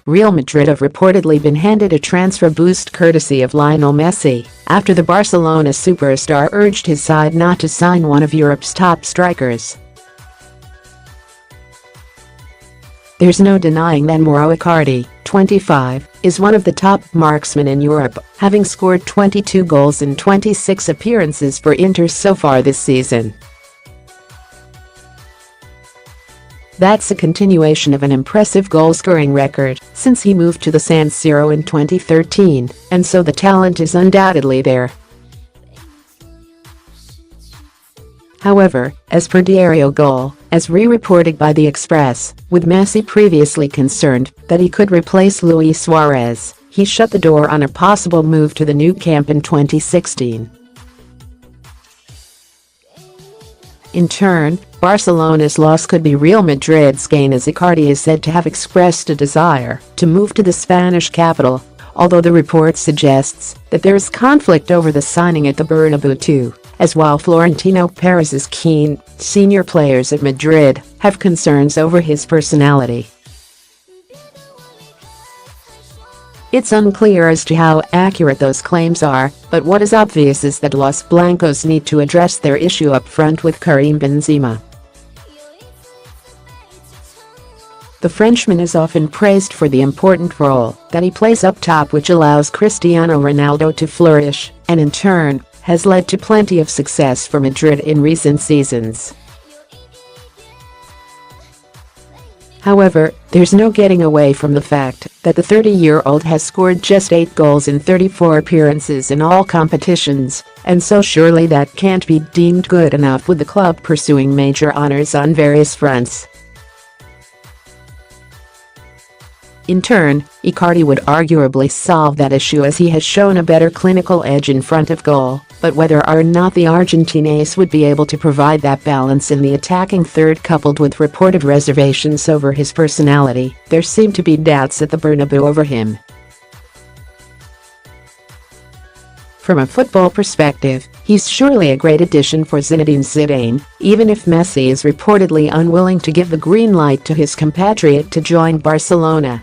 Real Madrid have reportedly been handed a transfer boost courtesy of Lionel Messi after the Barcelona superstar urged his side not to sign one of Europe's top strikers. There's no denying that Mauro Icardi, 25, is one of the top marksmen in Europe, having scored 22 goals in 26 appearances for Inter so far this season. That's a continuation of an impressive goal-scoring record since he moved to the San Siro in 2013, and so the talent is undoubtedly there. However, as per Diario Gol, as re-reported by The Express, with Messi previously concerned that he could replace Luis Suarez, he shut the door on a possible move to the new camp in 2016. In turn, Barcelona's loss could be Real Madrid's gain, as Icardi is said to have expressed a desire to move to the Spanish capital, although the report suggests that there is conflict over the signing at the Bernabeu too, as while Florentino Perez is keen, senior players at Madrid have concerns over his personality. It's unclear as to how accurate those claims are, but what is obvious is that Los Blancos need to address their issue up front with Karim Benzema. The Frenchman is often praised for the important role that he plays up top, which allows Cristiano Ronaldo to flourish, and in turn, has led to plenty of success for Madrid in recent seasons. However, there's no getting away from the fact that the 30-year-old has scored just 8 goals in 34 appearances in all competitions, and so surely that can't be deemed good enough, with the club pursuing major honors on various fronts. In turn, Icardi would arguably solve that issue, as he has shown a better clinical edge in front of goal, but whether or not the Argentine ace would be able to provide that balance in the attacking third, coupled with reported reservations over his personality, there seem to be doubts at the Bernabeu over him. From a football perspective, he's surely a great addition for Zinedine Zidane, even if Messi is reportedly unwilling to give the green light to his compatriot to join Barcelona.